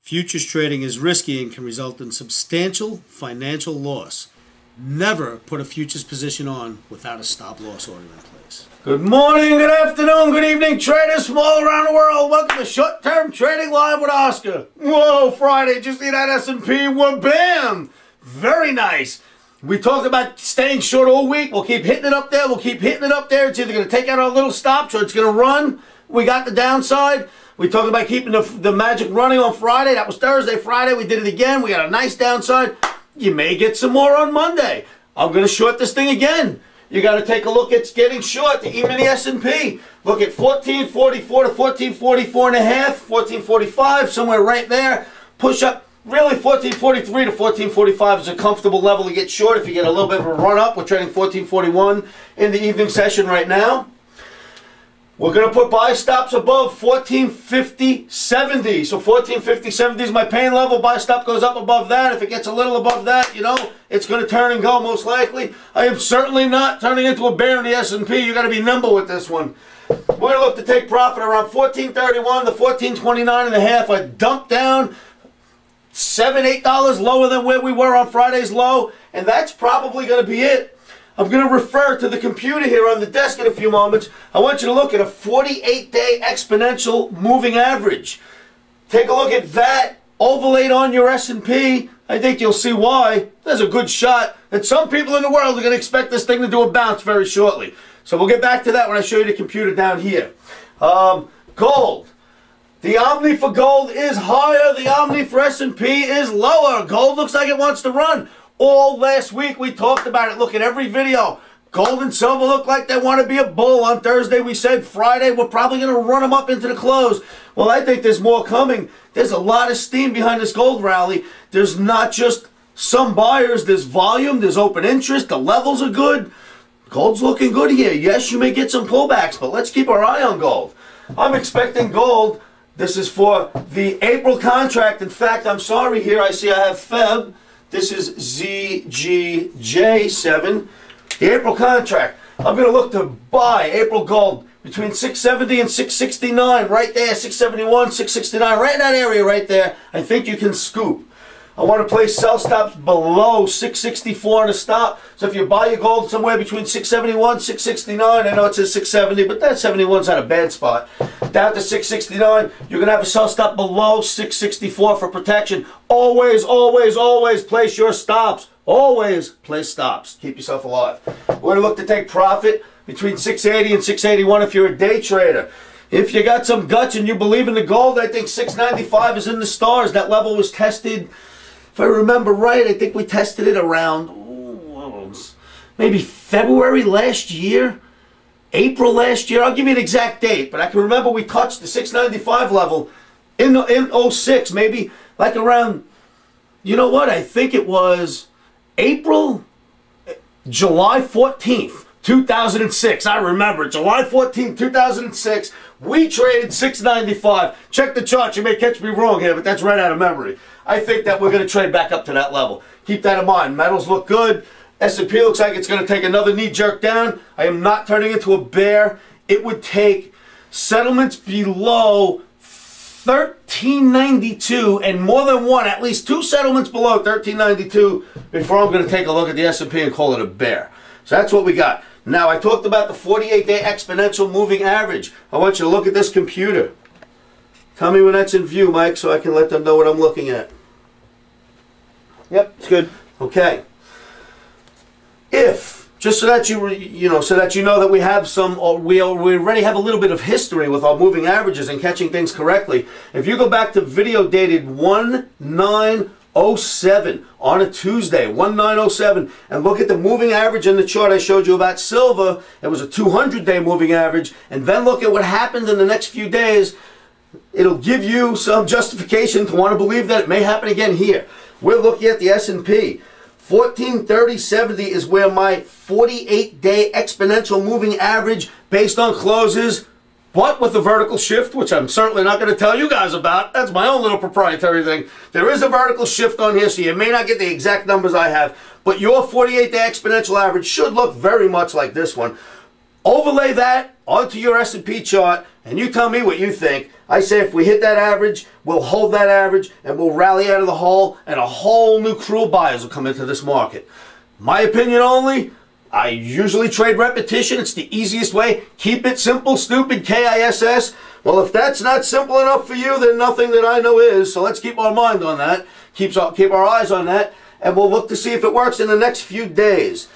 Futures trading is risky and can result in substantial financial loss. Never put a futures position on without a stop-loss order in place. Good morning, good afternoon, good evening, traders from all around the world. Welcome to Short-Term Trading Live with Oscar. Whoa, Friday, did you see that S&P? Well, bam! Very nice. We talked about staying short all week. We'll keep hitting it up there. We'll keep hitting it up there. It's either going to take out our little stops or it's going to run. We got the downside. We talked about keeping the magic running on Friday. That was Thursday. Friday, we did it again. We got a nice downside. You may get some more on Monday. I'm going to short this thing again. You got to take a look at getting short the Emini S&P. Look at 1444 to 1444 and a half, 1445, somewhere right there. Push up. Really, 1443 to 1445 is a comfortable level to get short if you get a little bit of a run up. We're trading 1441 in the evening session right now. We're going to put buy stops above 1450.70. So 1450.70 is my pain level. Buy stop goes up above that. If it gets a little above that, you know, it's going to turn and go most likely. I am certainly not turning into a bear in the S&P. You got to be nimble with this one. We're going to look to take profit around 1431 to 1429 and a half. I dumped down $7, $8 lower than where we were on Friday's low, and that's probably going to be it. I'm going to refer to the computer here on the desk in a few moments. I want you to look at a 48-day exponential moving average. Take a look at that overlaid on your S&P. I think you'll see why. There's a good shot that some people in the world are going to expect this thing to do a bounce very shortly. So we'll get back to that when I show you the computer down here. Gold. The Omni for gold is higher. The Omni for S&P is lower. Gold looks like it wants to run. All last week we talked about it. Look at every video. Gold and silver look like they want to be a bull. On Thursday we said Friday we're probably going to run them up into the close. Well, I think there's more coming. There's a lot of steam behind this gold rally. There's not just some buyers. There's volume. There's open interest. The levels are good. Gold's looking good here. Yes, you may get some pullbacks, but let's keep our eye on gold. I'm expecting gold. This is for the April contract. In fact, I'm sorry here. I see I have Feb. This is ZGJ7, the April contract. I'm going to look to buy April gold between 670 and 669, right there, 671, 669, right in that area right there. I think you can scoop. I want to place sell stops below 664 on a stop. So if you buy your gold somewhere between 671, 669, I know it says 670, but that 71's not a bad spot. Down to 669, you're going to have a sell stop below 664 for protection. Always, always, always place your stops. Always place stops. Keep yourself alive. We're going to look to take profit between 680 and 681 if you're a day trader. If you got some guts and you believe in the gold, I think 695 is in the stars. That level was tested, if I remember right, I think we tested it around maybe February last year, April last year. I'll give you an exact date, but I can remember we touched the 695 level in 06, maybe like around, you know what, I think it was July 14th. 2006, I remember, July 14, 2006, we traded 695. Check the chart, you may catch me wrong here, but that's right out of memory. I think that we're going to trade back up to that level. Keep that in mind. Metals look good. S&P looks like it's going to take another knee jerk down. I am not turning into a bear. It would take settlements below 1392 and more than one, at least two settlements below 1392 before I'm going to take a look at the S&P and call it a bear. So that's what we got. Now, I talked about the 48-day exponential moving average. I want you to look at this computer. Tell me when that's in view, Mike, so I can let them know what I'm looking at. Yep, it's good. Okay. If, just so that you know that we have some, or we already have a little bit of history with our moving averages and catching things correctly. If you go back to video dated 1907 on a Tuesday, 1907, and look at the moving average in the chart I showed you about silver. It was a 200-day moving average, and then look at what happened in the next few days. It'll give you some justification to want to believe that it may happen again here. We're looking at the S&P. 1430.70 is where my 48-day exponential moving average based on closes, but with a vertical shift, which I'm certainly not going to tell you guys about. That's my own little proprietary thing. There is a vertical shift on here, so you may not get the exact numbers I have, but your 48-day exponential average should look very much like this one. Overlay that onto your S&P chart, and you tell me what you think. I say if we hit that average, we'll hold that average, and we'll rally out of the hole, and a whole new crew of buyers will come into this market. My opinion only. I usually trade repetition. It's the easiest way. Keep it simple, stupid, KISS. Well, if that's not simple enough for you, then nothing that I know is. So let's keep our mind on that. Keep our eyes on that, and we'll look to see if it works in the next few days.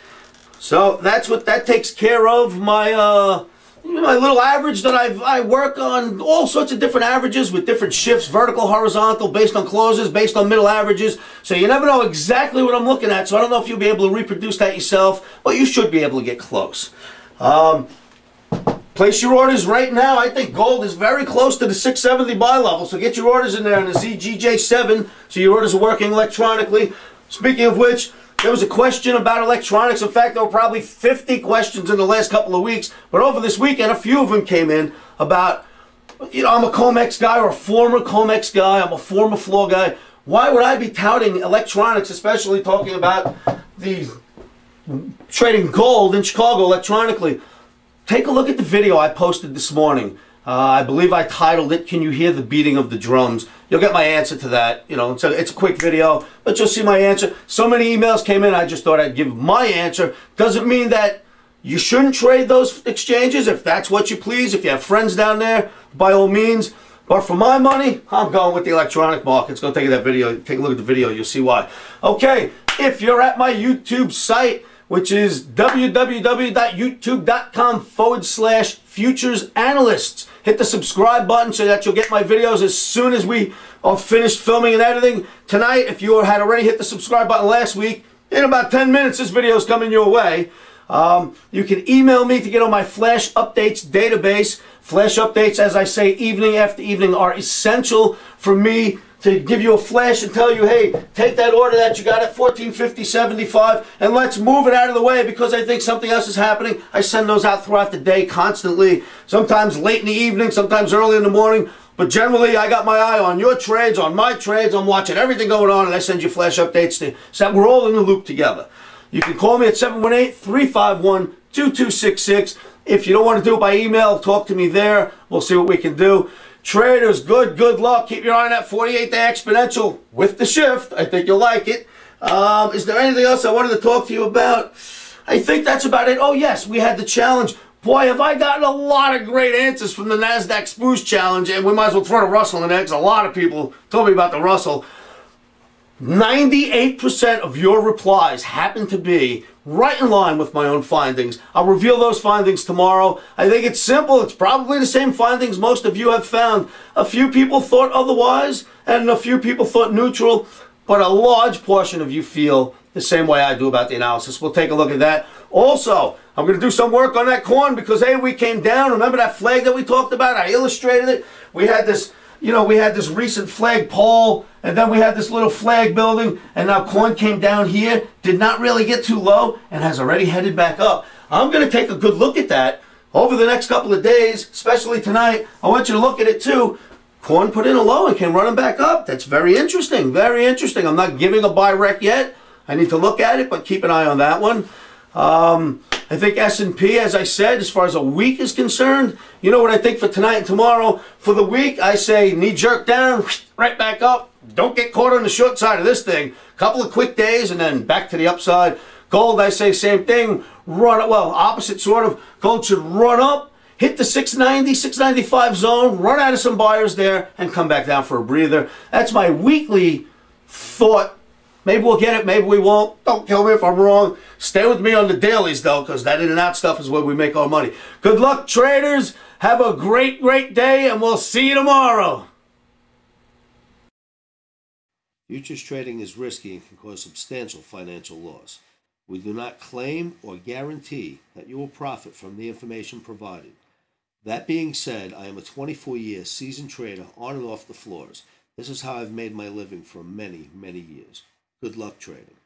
So that takes care of my my little average that I work on all sorts of different averages with different shifts, vertical, horizontal, based on closes, based on middle averages. So you never know exactly what I'm looking at. So I don't know if you'll be able to reproduce that yourself, but you should be able to get close. Place your orders right now. I think gold is very close to the 670 buy level. So get your orders in there in the ZGJ7 so your orders are working electronically. Speaking of which, there was a question about electronics. In fact, there were probably 50 questions in the last couple of weeks. But over this weekend, a few of them came in about, I'm a COMEX guy or a former COMEX guy. I'm a former floor guy. Why would I be touting electronics, especially talking about the trading gold in Chicago electronically? Take a look at the video I posted this morning. I believe I titled it, "Can You Hear the Beating of the Drums?" You'll get my answer to that. It's a quick video, but you'll see my answer. So many emails came in, I just thought I'd give my answer. Doesn't mean that you shouldn't trade those exchanges if that's what you please. If you have friends down there, by all means. But for my money, I'm going with the electronic markets. Go take a look at the video, you'll see why. Okay, if you're at my YouTube site, which is www.youtube.com/futures analysts. Hit the subscribe button so that you'll get my videos as soon as we are finished filming and editing. Tonight, if you had already hit the subscribe button last week, in about 10 minutes, this video is coming your way. You can email me to get on my Flash Updates database. Flash Updates, as I say, evening after evening, are essential for me to give you a flash and tell you, hey, take that order that you got at 1450.75 and let's move it out of the way because I think something else is happening. I send those out throughout the day constantly, sometimes late in the evening, sometimes early in the morning. But generally, I got my eye on your trades, on my trades. I'm watching everything going on, and I send you flash updates so that we're all in the loop together. You can call me at 718-351-2266. If you don't want to do it by email, talk to me there. We'll see what we can do. Traders, good luck. Keep your eye on that 48-day exponential with the shift. I think you'll like it. Is there anything else I wanted to talk to you about? I think that's about it. Oh, yes, we had the challenge. Boy, have I gotten a lot of great answers from the NASDAQ Spoosh Challenge, and we might as well throw the Russell in there because a lot of people told me about the Russell. 98% of your replies happen to be right in line with my own findings. I'll reveal those findings tomorrow. I think it's simple. It's probably the same findings most of you have found. A few people thought otherwise, and a few people thought neutral, but a large portion of you feel the same way I do about the analysis. We'll take a look at that. Also, I'm going to do some work on that corn because, hey, we came down. Remember that flag that we talked about? I illustrated it. We had this, we had this recent flag pole, and then we had this little flag building, and now corn came down here, did not really get too low, and has already headed back up. I'm going to take a good look at that over the next couple of days, especially tonight. I want you to look at it too. Corn put in a low and came running back up. That's very interesting, very interesting. I'm not giving a buy rec yet. I need to look at it, but keep an eye on that one. I think S&P, as I said, as far as a week is concerned, you know what I think for tonight and tomorrow? For the week, I say knee jerk down, right back up. Don't get caught on the short side of this thing. Couple of quick days and then back to the upside. Gold, I say same thing. Opposite sort of. Gold should run up, hit the 690, 695 zone, run out of some buyers there, and come back down for a breather. That's my weekly thought. Maybe we'll get it, maybe we won't. Don't kill me if I'm wrong. Stay with me on the dailies, though, because that in and out stuff is where we make our money. Good luck, traders. Have a great day, and we'll see you tomorrow. Futures trading is risky and can cause substantial financial loss. We do not claim or guarantee that you will profit from the information provided. That being said, I am a 24-year seasoned trader on and off the floors. This is how I've made my living for many years. Good luck trading.